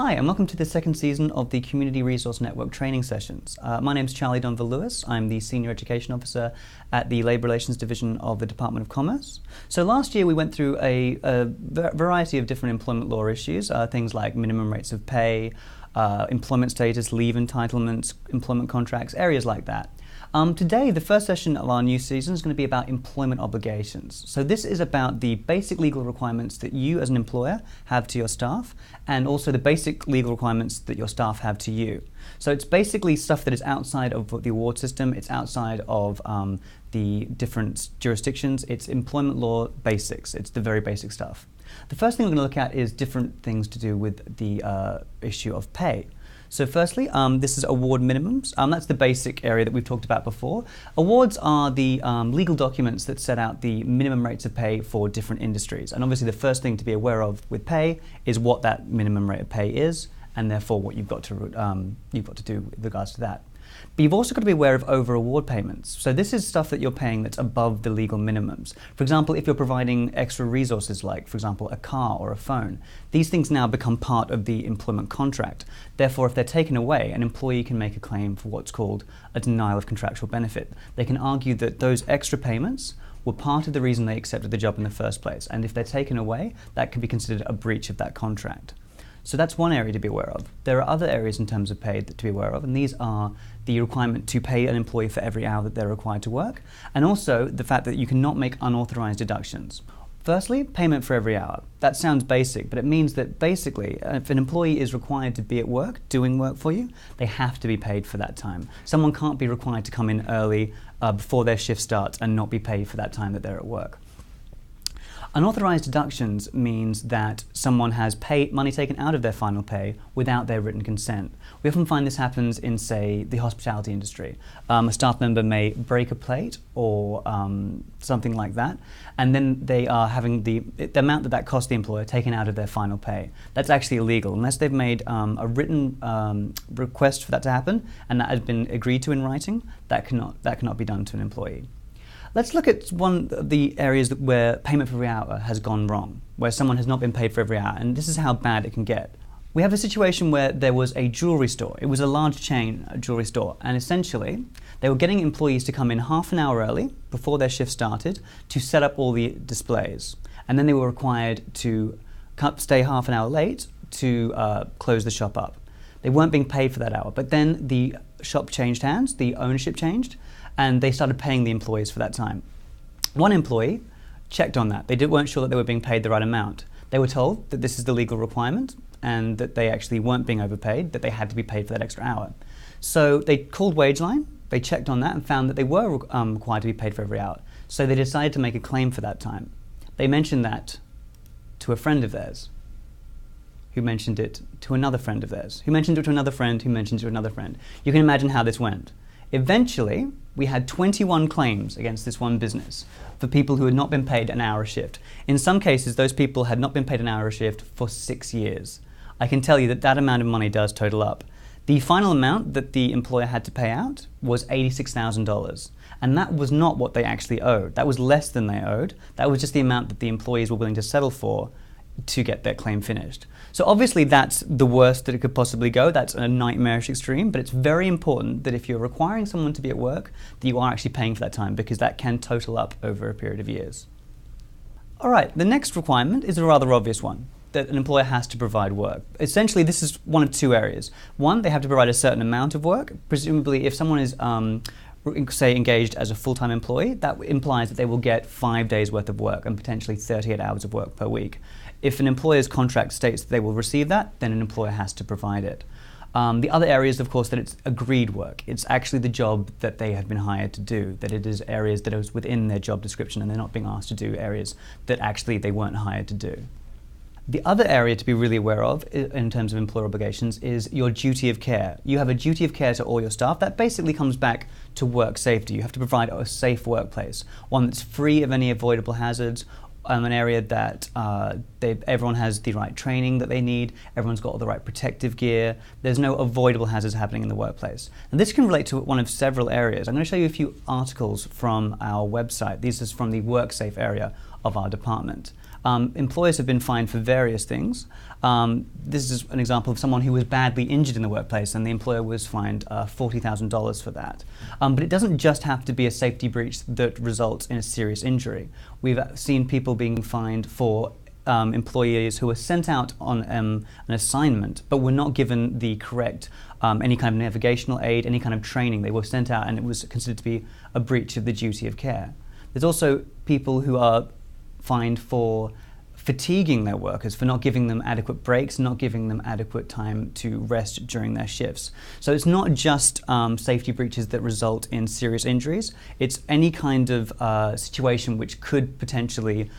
Hi, and welcome to the second season of the Community Resource Network training sessions. My name is Charlie Domvillw-Lewis. I'm the Senior Education Officer at the Labour Relations Division of the Department of Commerce. So last year we went through a variety of different employment law issues, things like minimum rates of pay, employment status, leave entitlements, employment contracts, areas like that. Today, the first session of our new season is going to be about employment obligations. So this is about the basic legal requirements that you as an employer have to your staff, and also the basic legal requirements that your staff have to you. So it's basically stuff that is outside of the award system, it's outside of the different jurisdictions, it's employment law basics, it's the very basic stuff. The first thing we're going to look at is different things to do with the issue of pay. So firstly, this is award minimums. That's the basic area that we've talked about before. Awards are the legal documents that set out the minimum rates of pay for different industries. And obviously the first thing to be aware of with pay is what that minimum rate of pay is, and therefore what you've got to do with regards to that. But you've also got to be aware of over-award payments. So this is stuff that you're paying that's above the legal minimums. For example, if you're providing extra resources like, for example, a car or a phone, these things now become part of the employment contract. Therefore, if they're taken away, an employee can make a claim for what's called a denial of contractual benefit. They can argue that those extra payments were part of the reason they accepted the job in the first place. And if they're taken away, that can be considered a breach of that contract. So that's one area to be aware of. There are other areas in terms of pay to be aware of, and these are the requirement to pay an employee for every hour that they're required to work, and also the fact that you cannot make unauthorized deductions. Firstly, payment for every hour. That sounds basic, but it means that basically, if an employee is required to be at work, doing work for you, they have to be paid for that time. Someone can't be required to come in early before their shift starts and not be paid for that time that they're at work. Unauthorized deductions means that someone has money taken out of their final pay without their written consent. We often find this happens in, say, the hospitality industry. A staff member may break a plate or something like that, and then they are having the amount that cost the employer taken out of their final pay. That's actually illegal unless they've made a written request for that to happen, and that has been agreed to in writing. That cannot be done to an employee. Let's look at one of the areas where payment for every hour has gone wrong, where someone has not been paid for every hour, and this is how bad it can get. We have a situation where there was a jewelry store. It was a large chain jewelry store, and essentially they were getting employees to come in half an hour early before their shift started to set up all the displays, and then they were required to stay half an hour late to close the shop up. They weren't being paid for that hour, but then the shop changed hands, the ownership changed, and they started paying the employees for that time. One employee checked on that. They weren't sure that they were being paid the right amount. They were told that this is the legal requirement and that they actually weren't being overpaid, that they had to be paid for that extra hour. So they called WageLine, they checked on that and found that they were required to be paid for every hour. So they decided to make a claim for that time. They mentioned that to a friend of theirs, who mentioned it to another friend of theirs, who mentioned it to another friend, who mentioned it to another friend. You can imagine how this went. Eventually, we had 21 claims against this one business for people who had not been paid an hour a shift. In some cases, those people had not been paid an hour a shift for 6 years. I can tell you that that amount of money does total up. The final amount that the employer had to pay out was $86,000. And that was not what they actually owed. That was less than they owed. That was just the amount that the employees were willing to settle for to get their claim finished. So obviously that's the worst that it could possibly go. That's a nightmarish extreme, but it's very important that if you're requiring someone to be at work, that you are actually paying for that time, because that can total up over a period of years. All right, the next requirement is a rather obvious one, that an employer has to provide work. Essentially, this is one of two areas. One, they have to provide a certain amount of work. Presumably, if someone is say engaged as a full-time employee, that implies that they will get 5 days worth of work and potentially 38 hours of work per week. If an employer's contract states that they will receive that, then an employer has to provide it. The other area is, of course, that it's agreed work. It's actually the job that they have been hired to do, that it is areas that are within their job description and they're not being asked to do areas that actually they weren't hired to do. The other area to be really aware of in terms of employer obligations is your duty of care. You have a duty of care to all your staff. That basically comes back to work safety. You have to provide a safe workplace, one that's free of any avoidable hazards, an area that everyone has the right training that they need, everyone's got all the right protective gear, there's no avoidable hazards happening in the workplace. And this can relate to one of several areas. I'm going to show you a few articles from our website. This is from the WorkSafe area of our department. Employers have been fined for various things. This is an example of someone who was badly injured in the workplace, and the employer was fined $40,000 for that. But it doesn't just have to be a safety breach that results in a serious injury. We've seen people being fined for employees who were sent out on an assignment but were not given the correct any kind of navigational aid, any kind of training. They were sent out and it was considered to be a breach of the duty of care. There's also people who are fined for fatiguing their workers, for not giving them adequate breaks, not giving them adequate time to rest during their shifts. So it's not just safety breaches that result in serious injuries, it's any kind of situation which could potentially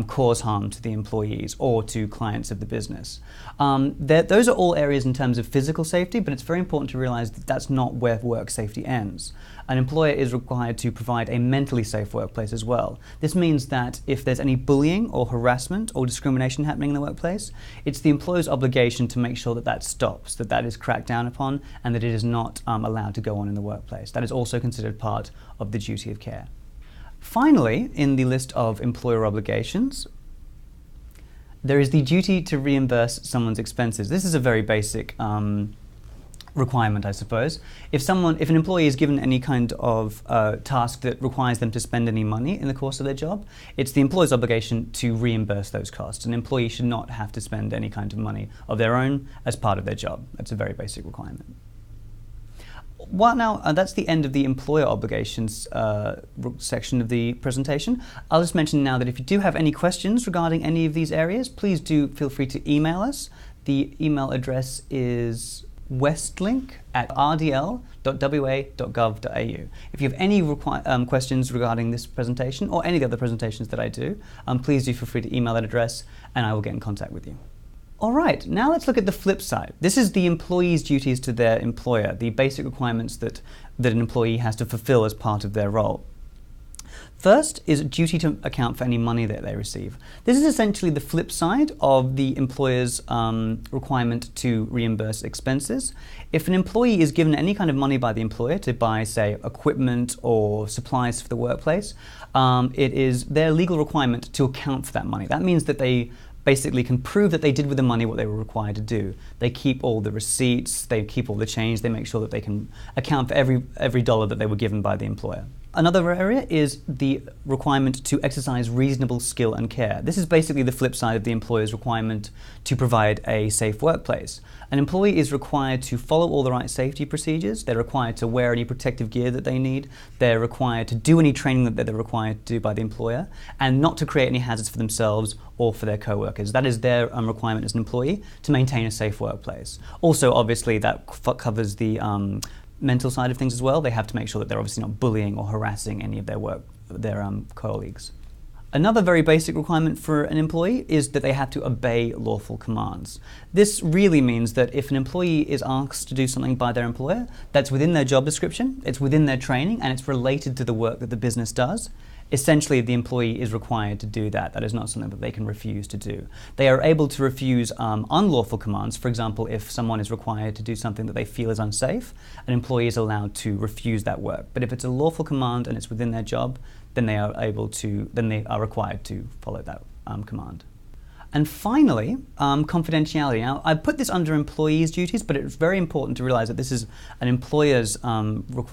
cause harm to the employees or to clients of the business. Those are all areas in terms of physical safety, but it's very important to realize that that's not where work safety ends. An employer is required to provide a mentally safe workplace as well. This means that if there's any bullying or harassment or discrimination happening in the workplace, it's the employer's obligation to make sure that that stops, that that is cracked down upon, and that it is not allowed to go on in the workplace. That is also considered part of the duty of care. Finally, in the list of employer obligations, there is the duty to reimburse someone's expenses. This is a very basic requirement, I suppose. If an employee is given any kind of task that requires them to spend any money in the course of their job, it's the employer's obligation to reimburse those costs. An employee should not have to spend any kind of money of their own as part of their job. That's a very basic requirement. Well, now, that's the end of the employer obligations section of the presentation. I'll just mention now that if you do have any questions regarding any of these areas, please do feel free to email us. The email address is westlink@rdl.wa.gov.au. If you have any questions regarding this presentation or any of the other presentations that I do, please do feel free to email that address and I will get in contact with you. All right, now let's look at the flip side. This is the employee's duties to their employer, the basic requirements that an employee has to fulfill as part of their role. First is duty to account for any money that they receive. This is essentially the flip side of the employer's requirement to reimburse expenses. If an employee is given any kind of money by the employer to buy, say, equipment or supplies for the workplace, it is their legal requirement to account for that money. That means that they basically can prove that they did with the money what they were required to do. They keep all the receipts, they keep all the change, they make sure that they can account for every dollar that they were given by the employer. Another area is the requirement to exercise reasonable skill and care. This is basically the flip side of the employer's requirement to provide a safe workplace. An employee is required to follow all the right safety procedures. They're required to wear any protective gear that they need. They're required to do any training that they're required to do by the employer, and not to create any hazards for themselves or for their co-workers. That is their requirement as an employee to maintain a safe workplace. Also, obviously, that covers the mental side of things as well. They have to make sure that they're obviously not bullying or harassing any of their colleagues. Another very basic requirement for an employee is that they have to obey lawful commands. This really means that if an employee is asked to do something by their employer that's within their job description, it's within their training, and it's related to the work that the business does, essentially the employee is required to do that. That is not something that they can refuse to do. They are able to refuse unlawful commands. For example, if someone is required to do something that they feel is unsafe, an employee is allowed to refuse that work. But if it's a lawful command and it's within their job, then they are required to follow that command. And finally, confidentiality. Now, I put this under employees' duties, but it's very important to realize that this is an employer's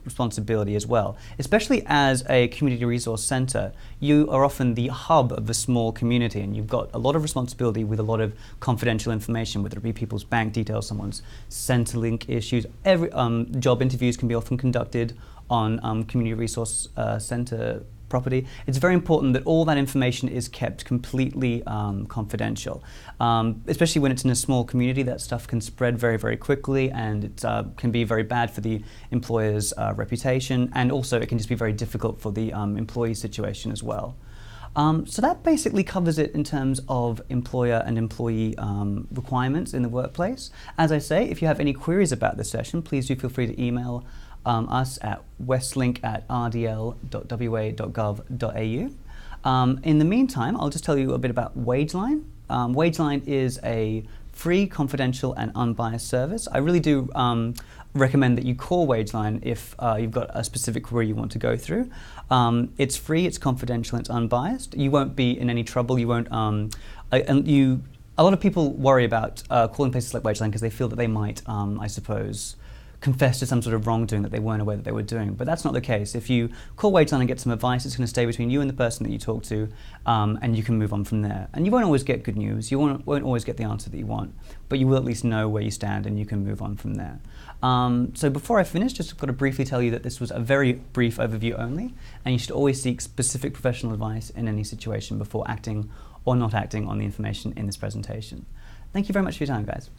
responsibility as well. Especially as a community resource center, you are often the hub of a small community, and you've got a lot of responsibility with a lot of confidential information, whether it be people's bank details, someone's Centrelink issues. Job interviews can be often conducted on community resource center property. It's very important that all that information is kept completely confidential. Especially when it's in a small community, that stuff can spread very, very quickly, and it can be very bad for the employer's reputation, and also it can just be very difficult for the employee situation as well. So that basically covers it in terms of employer and employee requirements in the workplace. As I say, if you have any queries about this session, please do feel free to email us at westlink@rdl.wa.gov.au. In the meantime, I'll just tell you a bit about WageLine. WageLine is a free, confidential, and unbiased service. I really do recommend that you call WageLine if you've got a specific query you want to go through. It's free, it's confidential, and it's unbiased. You won't be in any trouble. You won't. A lot of people worry about calling places like WageLine because they feel that they might, I suppose, confess to some sort of wrongdoing that they weren't aware that they were doing. But that's not the case. If you call WageLine and get some advice, it's going to stay between you and the person that you talk to, and you can move on from there. And you won't always get good news. You won't always get the answer that you want, but you will at least know where you stand and you can move on from there. So before I finish, just got to briefly tell you that this was a very brief overview only, and you should always seek specific professional advice in any situation before acting or not acting on the information in this presentation. Thank you very much for your time, guys.